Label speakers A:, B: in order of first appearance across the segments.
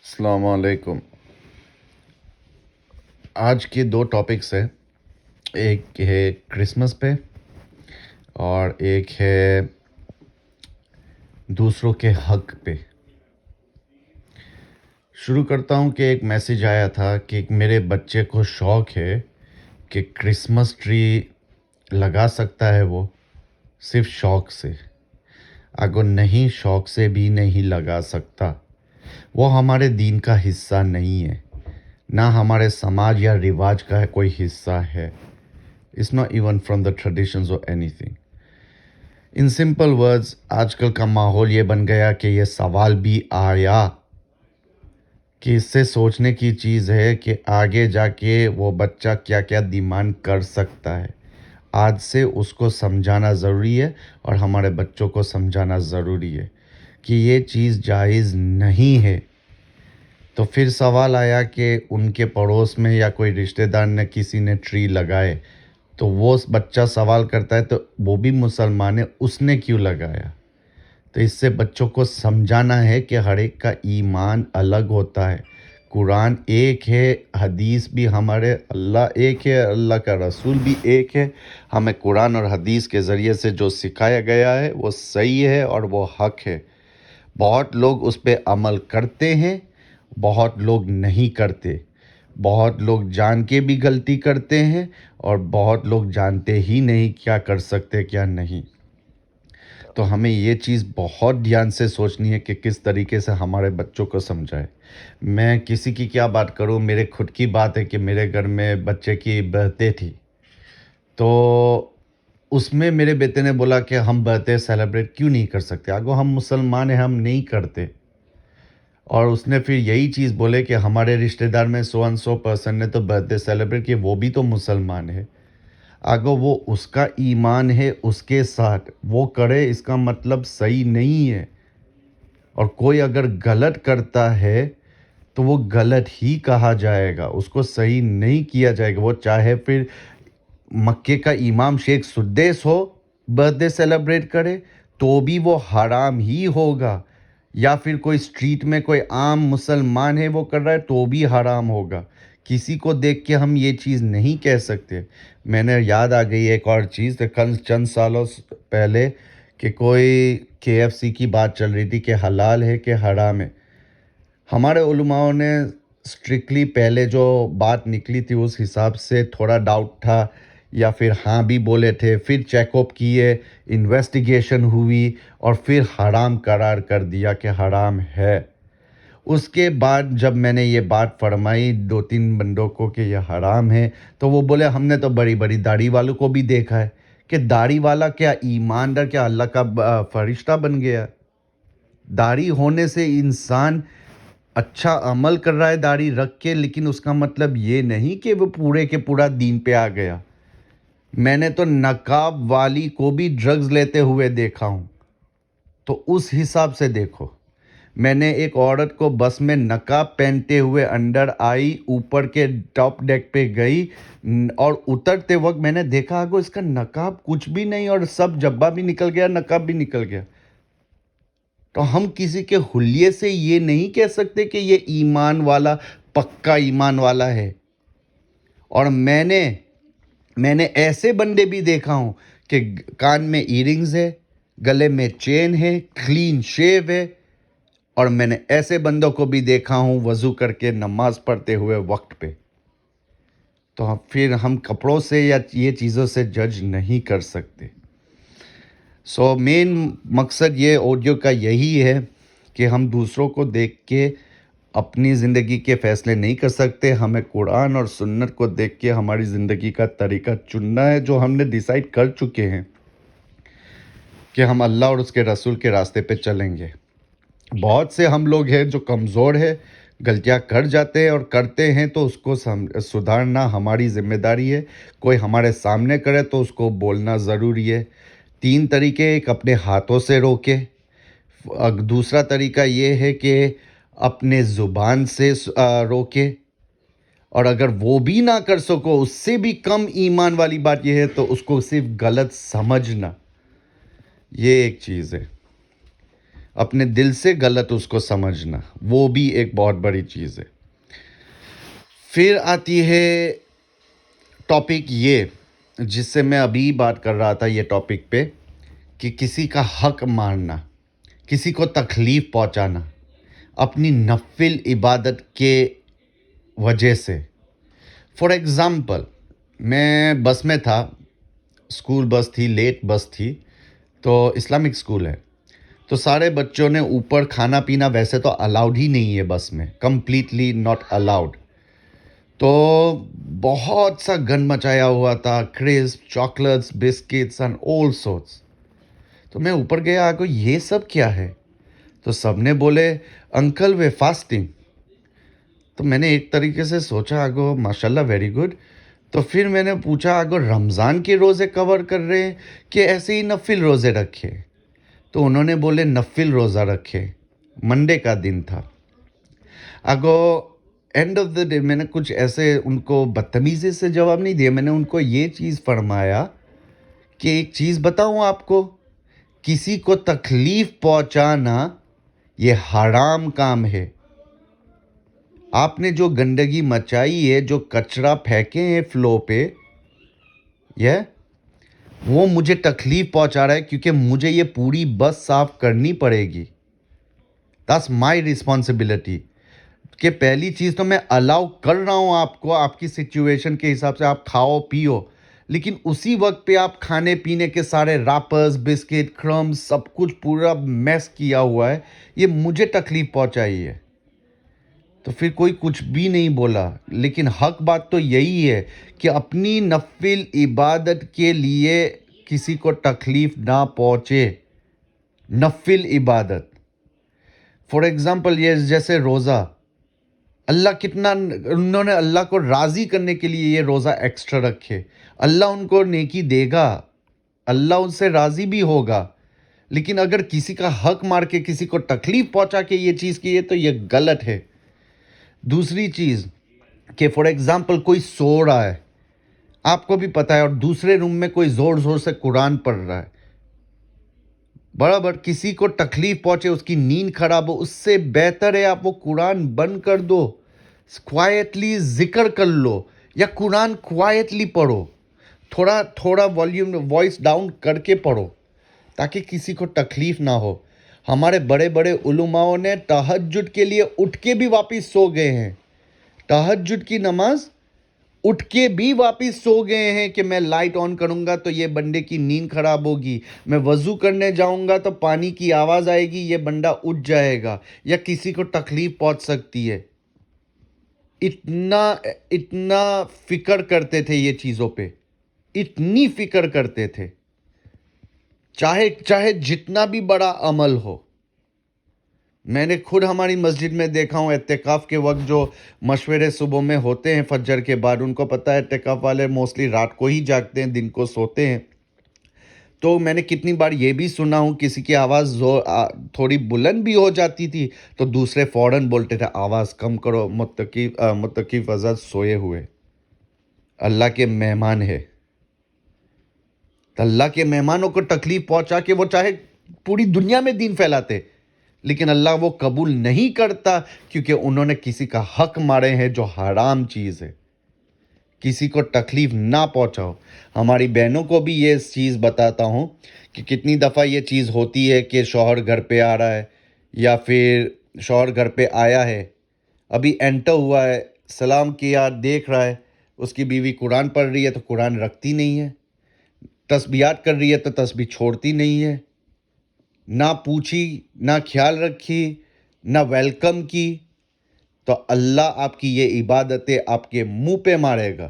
A: السلام علیکم۔ آج کے دو ٹاپکس ہیں، ایک ہے کرسمس پہ اور ایک ہے دوسروں کے حق پہ۔ شروع کرتا ہوں کہ ایک میسیج آیا تھا کہ میرے بچے کو شوق ہے کہ کرسمس ٹری لگا سکتا ہے، وہ صرف شوق سے، اگر نہیں شوق سے بھی نہیں لگا سکتا، وہ ہمارے دین کا حصہ نہیں ہے، نہ ہمارے سماج یا رواج کا کوئی حصہ ہے۔ It's not even from the traditions or anything. In simple words، آج کل کا ماحول یہ بن گیا کہ یہ سوال بھی آیا کہ اس سے سوچنے کی چیز ہے کہ آگے جا کے وہ بچہ کیا کیا ڈیمانڈ کر سکتا ہے۔ آج سے اس کو سمجھانا ضروری ہے اور ہمارے بچوں کو سمجھانا ضروری ہے کہ یہ چیز جائز نہیں ہے۔ تو پھر سوال آیا کہ ان کے پڑوس میں یا کوئی رشتہ دار نے کسی نے ٹری لگائے، تو وہ بچہ سوال کرتا ہے تو وہ بھی مسلمان ہے، اس نے کیوں لگایا؟ تو اس سے بچوں کو سمجھانا ہے کہ ہر ایک کا ایمان الگ ہوتا ہے، قرآن ایک ہے، حدیث بھی ہمارے اللہ ایک ہے، اللہ کا رسول بھی ایک ہے۔ ہمیں قرآن اور حدیث کے ذریعے سے جو سکھایا گیا ہے وہ صحیح ہے اور وہ حق ہے۔ بہت لوگ اس پہ عمل کرتے ہیں، بہت لوگ نہیں کرتے، بہت لوگ جان کے بھی غلطی کرتے ہیں اور بہت لوگ جانتے ہی نہیں کیا کر سکتے کیا نہیں۔ تو ہمیں یہ چیز بہت دھیان سے سوچنی ہے کہ کس طریقے سے ہمارے بچوں کو سمجھائے۔ میں کسی کی کیا بات کروں، میرے خود کی بات ہے کہ میرے گھر میں بچے کی برتھ ڈے تھی، تو اس میں میرے بیٹے نے بولا کہ ہم برتھ ڈے سیلیبریٹ کیوں نہیں کر سکتے، آگو ہم مسلمان ہیں، ہم نہیں کرتے۔ اور اس نے پھر یہی چیز بولے کہ ہمارے رشتہ دار میں 100% نے تو برتھ ڈے سیلیبریٹ کیے، وہ بھی تو مسلمان ہے۔ اگر وہ اس کا ایمان ہے اس کے ساتھ وہ کرے، اس کا مطلب صحیح نہیں ہے۔ اور کوئی اگر غلط کرتا ہے تو وہ غلط ہی کہا جائے گا، اس کو صحیح نہیں کیا جائے گا۔ وہ چاہے پھر مکے کا امام شیخ سدیس ہو، برتھ ڈے سیلیبریٹ کرے تو بھی وہ حرام ہی ہوگا، یا پھر کوئی اسٹریٹ میں کوئی عام مسلمان ہے وہ کر رہا ہے تو بھی حرام ہوگا۔ کسی کو دیکھ کے ہم یہ چیز نہیں کہہ سکتے۔ میں نے یاد آ گئی ایک اور چیز، چند سالوں پہلے کہ کوئی KFC کی بات چل رہی تھی کہ حلال ہے کہ حرام ہے۔ ہمارے علماء نے اسٹرکٹلی پہلے جو بات نکلی تھی اس حساب سے تھوڑا ڈاؤٹ تھا یا پھر ہاں بھی بولے تھے، پھر چیک اپ کیے، انویسٹیگیشن ہوئی اور پھر حرام قرار کر دیا کہ حرام ہے۔ اس کے بعد جب میں نے یہ بات فرمائی 2-3 بندوں کو کہ یہ حرام ہے، تو وہ بولے ہم نے تو بڑی بڑی داڑھی والوں کو بھی دیکھا ہے کہ داڑھی والا کیا ایماندار، کیا اللہ کا فرشتہ بن گیا؟ داڑھی ہونے سے انسان اچھا عمل کر رہا ہے داڑھی رکھ کے، لیکن اس کا مطلب یہ نہیں کہ وہ پورے کے پورا دین پہ آ گیا۔ میں نے تو نقاب والی کو بھی ڈرگز لیتے ہوئے دیکھا ہوں، تو اس حساب سے دیکھو۔ میں نے ایک عورت کو بس میں نقاب پہنتے ہوئے اندر آئی، اوپر کے ٹاپ ڈیک پہ گئی اور اترتے وقت میں نے دیکھا کہ اس کا نقاب کچھ بھی نہیں اور سب جبہ بھی نکل گیا، نقاب بھی نکل گیا۔ تو ہم کسی کے حلیے سے یہ نہیں کہہ سکتے کہ یہ ایمان والا پکا ایمان والا ہے۔ اور میں نے ایسے بندے بھی دیکھا ہوں کہ کان میں ایئرنگز ہے، گلے میں چین ہے، کلین شیو ہے، اور میں نے ایسے بندوں کو بھی دیکھا ہوں وضو کر کے نماز پڑھتے ہوئے وقت پہ۔ تو پھر ہم کپڑوں سے یا یہ چیزوں سے جج نہیں کر سکتے۔ سو مین مقصد یہ آڈیو کا یہی ہے کہ ہم دوسروں کو دیکھ کے اپنی زندگی کے فیصلے نہیں کر سکتے، ہمیں قرآن اور سنت کو دیکھ کے ہماری زندگی کا طریقہ چننا ہے، جو ہم نے ڈیسائیڈ کر چکے ہیں کہ ہم اللہ اور اس کے رسول کے راستے پہ چلیں گے۔ بہت سے ہم لوگ ہیں جو کمزور ہیں، غلطیاں کر جاتے ہیں اور کرتے ہیں، تو اس کو سدھارنا ہماری ذمہ داری ہے۔ کوئی ہمارے سامنے کرے تو اس کو بولنا ضروری ہے۔ 3 طریقے، ایک اپنے ہاتھوں سے روکے، دوسرا طریقہ یہ ہے کہ اپنے زبان سے روکے، اور اگر وہ بھی نہ کر سکو، اس سے بھی کم ایمان والی بات یہ ہے تو اس کو صرف غلط سمجھنا، یہ ایک چیز ہے۔ اپنے دل سے غلط اس کو سمجھنا، وہ بھی ایک بہت بڑی چیز ہے۔ پھر آتی ہے ٹاپک یہ، جس سے میں ابھی بات کر رہا تھا یہ ٹاپک پہ، کہ کسی کا حق مارنا، کسی کو تکلیف پہنچانا اپنی نفل عبادت کے وجہ سے۔ فار ایگزامپل، میں بس میں تھا، اسکول بس تھی، لیٹ بس تھی، تو اسلامک اسکول ہے، تو سارے بچوں نے اوپر کھانا پینا ویسے تو الاؤڈ ہی نہیں ہے بس میں، کمپلیٹلی ناٹ الاؤڈ، تو بہت سا گن مچایا ہوا تھا، crisp, chocolates, biscuits and all sorts. تو میں اوپر گیا، آگو یہ سب کیا ہے؟ تو سب نے بولے انکل وے فاسٹنگ۔ تو میں نے ایک طریقے سے سوچا، آگو ماشاءاللہ ویری گڈ۔ تو پھر میں نے پوچھا، آگو رمضان کے روزے کور کر رہے ہیں کہ ایسے ہی نفل روزے رکھے؟ تو انہوں نے بولے نفل روزہ رکھے، منڈے کا دن تھا۔ آگو اینڈ آف دا ڈے میں نے کچھ ایسے ان کو بدتمیزی سے جواب نہیں دیا، میں نے ان کو یہ چیز فرمایا کہ ایک چیز بتاؤں آپ کو، کسی کو تکلیف پہنچانا یہ حرام کام ہے۔ آپ نے جو گندگی مچائی ہے، جو کچرا پھینکے ہیں فلو پہ، وہ مجھے تکلیف پہنچا رہا ہے، کیونکہ مجھے یہ پوری بس صاف کرنی پڑے گی۔ That's my responsibility۔ کہ پہلی چیز تو میں الاؤ کر رہا ہوں آپ کو، آپ کی سچویشن کے حساب سے آپ کھاؤ پیو، لیکن اسی وقت پہ آپ کھانے پینے کے سارے راپرز، بسکٹ، کرمز، سب کچھ پورا میس کیا ہوا ہے، یہ مجھے تکلیف پہنچائی ہے۔ تو پھر کوئی کچھ بھی نہیں بولا، لیکن حق بات تو یہی ہے کہ اپنی نفل عبادت کے لیے کسی کو تکلیف نہ پہنچے۔ نفل عبادت، فار ایگزامپل یہ جیسے روزہ، انہوں نے اللہ کو راضی کرنے کے لیے یہ روزہ ایکسٹرا رکھے، اللہ ان کو نیکی دے گا، اللہ ان سے راضی بھی ہوگا، لیکن اگر کسی کا حق مار کے کسی کو تکلیف پہنچا کے یہ چیز کی ہے تو یہ غلط ہے۔ دوسری چیز کہ فار ایگزامپل کوئی سو رہا ہے، آپ کو بھی پتا ہے، اور دوسرے روم میں کوئی زور زور سے قرآن پڑھ رہا ہے، برابر کسی کو تکلیف پہنچے، اس کی نیند خراب ہو، اس سے بہتر ہے آپ وہ قرآن بند کر دو، کوائٹلی ذکر کر لو، یا قرآن کوائٹلی پڑھو، تھوڑا والیوم وائس ڈاؤن کر کے پڑھو، تاکہ کسی کو تکلیف نہ ہو۔ ہمارے بڑے بڑے علماؤں نے تہجد کے لیے اٹھ کے بھی واپس سو گئے ہیں، تہجد کی نماز اٹھ کے بھی واپس سو گئے ہیں کہ میں لائٹ آن کروں گا تو یہ بندے کی نیند خراب ہوگی، میں وضو کرنے جاؤں گا تو پانی کی آواز آئے گی، یہ بندہ اٹھ جائے گا، یا کسی کو تکلیف پہنچ سکتی ہے۔ اتنا فکر کرتے تھے یہ چیزوں پہ، اتنی فکر کرتے تھے، چاہے جتنا بھی بڑا عمل ہو۔ میں نے خود ہماری مسجد میں دیکھا ہوں، اعتکاف کے وقت جو مشورے صبح میں ہوتے ہیں فجر کے بعد، ان کو پتہ ہے اعتکاف والے موسٹلی رات کو ہی جاگتے ہیں، دن کو سوتے ہیں، تو میں نے کتنی بار یہ بھی سنا ہوں کسی کی آواز تھوڑی بلند بھی ہو جاتی تھی تو دوسرے فوراً بولتے تھے آواز کم کرو، متقی حضرت سوئے ہوئے، اللہ کے مہمان ہے۔ تو اللہ کے مہمانوں کو تکلیف پہنچا کے وہ چاہے پوری دنیا میں دین پھیلاتے، لیکن اللہ وہ قبول نہیں کرتا، کیونکہ انہوں نے کسی کا حق مارے ہیں جو حرام چیز ہے۔ کسی کو تکلیف نہ پہنچاؤ۔ ہماری بہنوں کو بھی یہ چیز بتاتا ہوں کہ کتنی دفعہ یہ چیز ہوتی ہے کہ شوہر گھر پہ آ رہا ہے، یا پھر شوہر گھر پہ آیا ہے، ابھی انٹر ہوا ہے، سلام کیا، دیکھ رہا ہے اس کی بیوی قرآن پڑھ رہی ہے تو قرآن رکھتی نہیں ہے، تسبیحات کر رہی ہے تو تسبیح چھوڑتی نہیں ہے، نہ پوچھی، نہ خیال رکھی، نہ ویلکم کی، تو اللہ آپ کی یہ عبادتیں آپ کے منہ پہ مارے گا۔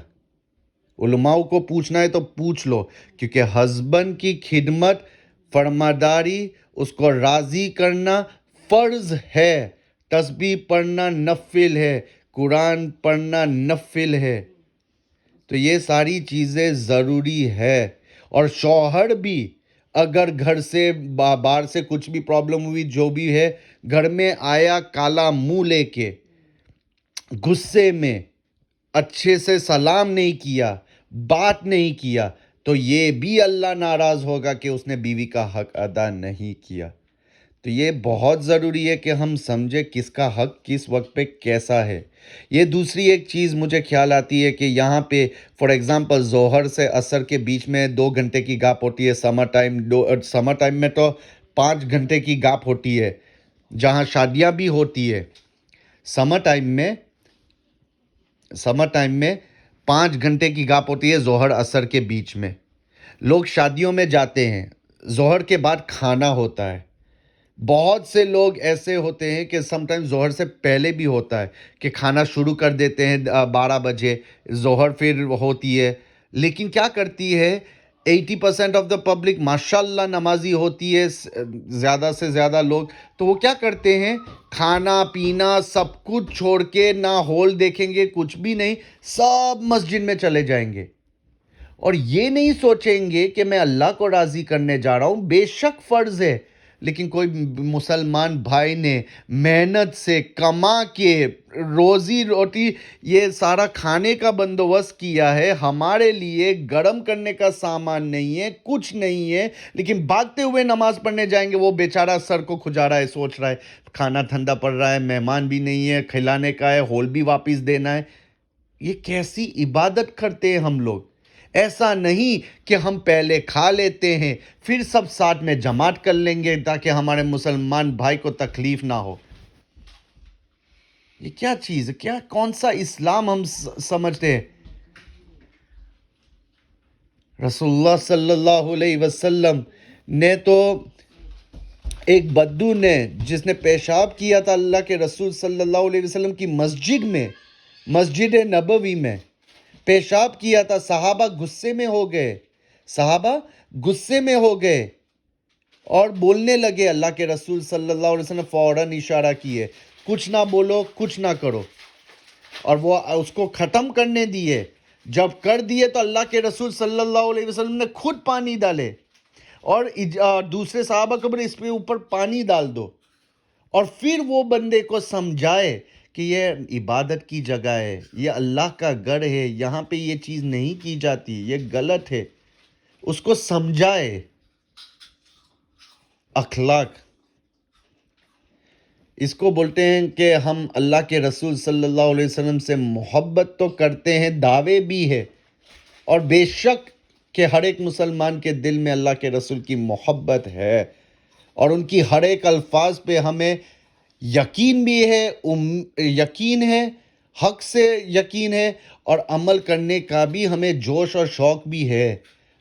A: علماء کو پوچھنا ہے تو پوچھ لو، کیونکہ ہسبینڈ کی خدمت، فرماداری، اس کو راضی کرنا فرض ہے، تسبیح پڑھنا نفل ہے، قرآن پڑھنا نفل ہے، تو یہ ساری چیزیں ضروری ہے۔ اور شوہر بھی اگر گھر سے باہر سے کچھ بھی پرابلم ہوئی، جو بھی ہے، گھر میں آیا کالا منہ لے کے، غصے میں، اچھے سے سلام نہیں کیا، بات نہیں کیا، تو یہ بھی اللہ ناراض ہوگا کہ اس نے بیوی کا حق ادا نہیں کیا۔ تو یہ بہت ضروری ہے کہ ہم سمجھیں کس کا حق کس وقت پہ کیسا ہے. یہ دوسری ایک چیز مجھے خیال آتی ہے کہ یہاں پہ فار ایگزامپل ظہر سے عصر کے بیچ میں 2 گھنٹے کی گیپ ہوتی ہے. سمر ٹائم میں تو 5 گھنٹے کی گیپ ہوتی ہے جہاں شادیاں بھی ہوتی ہے. سمر ٹائم میں سمر ٹائم میں 5 گھنٹے کی گیپ ہوتی ہے ظہر عصر کے بیچ میں. لوگ شادیوں میں جاتے ہیں، ظہر کے بعد کھانا ہوتا ہے. بہت سے لوگ ایسے ہوتے ہیں کہ سم ٹائم ظہر سے پہلے بھی ہوتا ہے کہ کھانا شروع کر دیتے ہیں 12 بجے. ظہر پھر ہوتی ہے، لیکن کیا کرتی ہے 80% آف دا پبلک ماشاء اللہ نمازی ہوتی ہے، زیادہ سے زیادہ لوگ. تو وہ کیا کرتے ہیں، کھانا پینا سب کچھ چھوڑ کے نہ ہال دیکھیں گے کچھ بھی نہیں، سب مسجد میں چلے جائیں گے. اور یہ نہیں سوچیں گے کہ میں اللہ کو راضی کرنے جا رہا ہوں. بے شک فرض ہے، لیکن کوئی مسلمان بھائی نے محنت سے کما کے روزی روٹی یہ سارا کھانے کا بندوبست کیا ہے، ہمارے لیے گرم کرنے کا سامان نہیں ہے، کچھ نہیں ہے، لیکن بھاگتے ہوئے نماز پڑھنے جائیں گے. وہ بیچارہ سر کو کھجا رہا ہے، سوچ رہا ہے کھانا ٹھنڈا پڑ رہا ہے، مہمان بھی نہیں ہے، کھلانے کا ہے، ہول بھی واپس دینا ہے. یہ کیسی عبادت کرتے ہیں ہم لوگ؟ ایسا نہیں کہ ہم پہلے کھا لیتے ہیں پھر سب ساتھ میں جماعت کر لیں گے تاکہ ہمارے مسلمان بھائی کو تکلیف نہ ہو. یہ کیا چیز ہے؟ کون سا اسلام ہم سمجھتے ہیں؟ رسول اللہ صلی اللہ علیہ وسلم نے تو ایک بدو نے جس نے پیشاب کیا تھا اللہ کے رسول صلی اللہ علیہ وسلم کی مسجد میں، مسجد نبوی میں پیشاب کیا تھا. صحابہ غصے میں ہو گئے، صحابہ غصے میں ہو گئے اور بولنے لگے. اللہ کے رسول صلی اللہ علیہ وسلم فوراً اشارہ کیے، کچھ نہ بولو، کچھ نہ کرو، اور وہ اس کو ختم کرنے دیے. جب کر دیے تو اللہ کے رسول صلی اللہ علیہ وسلم نے خود پانی ڈالے اور دوسرے صحابہ کو بھی اس پہ اوپر پانی ڈال دو، اور پھر وہ بندے کو سمجھائے کہ یہ عبادت کی جگہ ہے، یہ اللہ کا گھر ہے، یہاں پہ یہ چیز نہیں کی جاتی، یہ غلط ہے. اس کو سمجھائے. اخلاق اس کو بولتے ہیں کہ ہم اللہ کے رسول صلی اللہ علیہ وسلم سے محبت تو کرتے ہیں، دعوے بھی ہے، اور بے شک کہ ہر ایک مسلمان کے دل میں اللہ کے رسول کی محبت ہے، اور ان کی ہر ایک الفاظ پہ ہمیں یقین بھی ہے، یقین ہے، حق سے یقین ہے، اور عمل کرنے کا بھی ہمیں جوش اور شوق بھی ہے،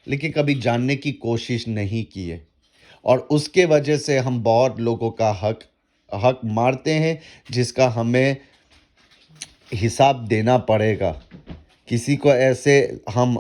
A: لیکن کبھی جاننے کی کوشش نہیں کی ہے. اور اس کے وجہ سے ہم بہت لوگوں کا حق مارتے ہیں جس کا ہمیں حساب دینا پڑے گا. کسی کو ایسے ہم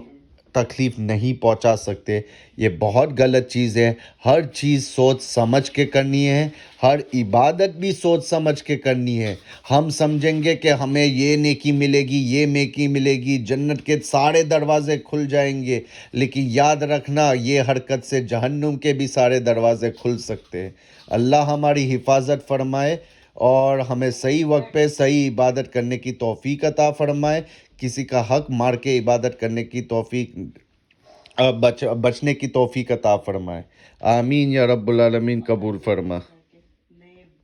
A: تکلیف نہیں پہنچا سکتے. یہ بہت غلط چیز ہے. ہر چیز سوچ سمجھ کے کرنی ہے، ہر عبادت بھی سوچ سمجھ کے کرنی ہے. ہم سمجھیں گے کہ ہمیں یہ نیکی ملے گی، یہ نیکی ملے گی، جنت کے سارے دروازے کھل جائیں گے، لیکن یاد رکھنا یہ حرکت سے جہنم کے بھی سارے دروازے کھل سکتے ہیں. اللہ ہماری حفاظت فرمائے اور ہمیں صحیح وقت پہ صحیح عبادت کرنے کی توفیق عطا فرمائے. کسی کا حق مار کے عبادت کرنے کی توفیق بچنے کی توفیق عطا فرمائے. آمین یا رب العالمین. قبول فرما.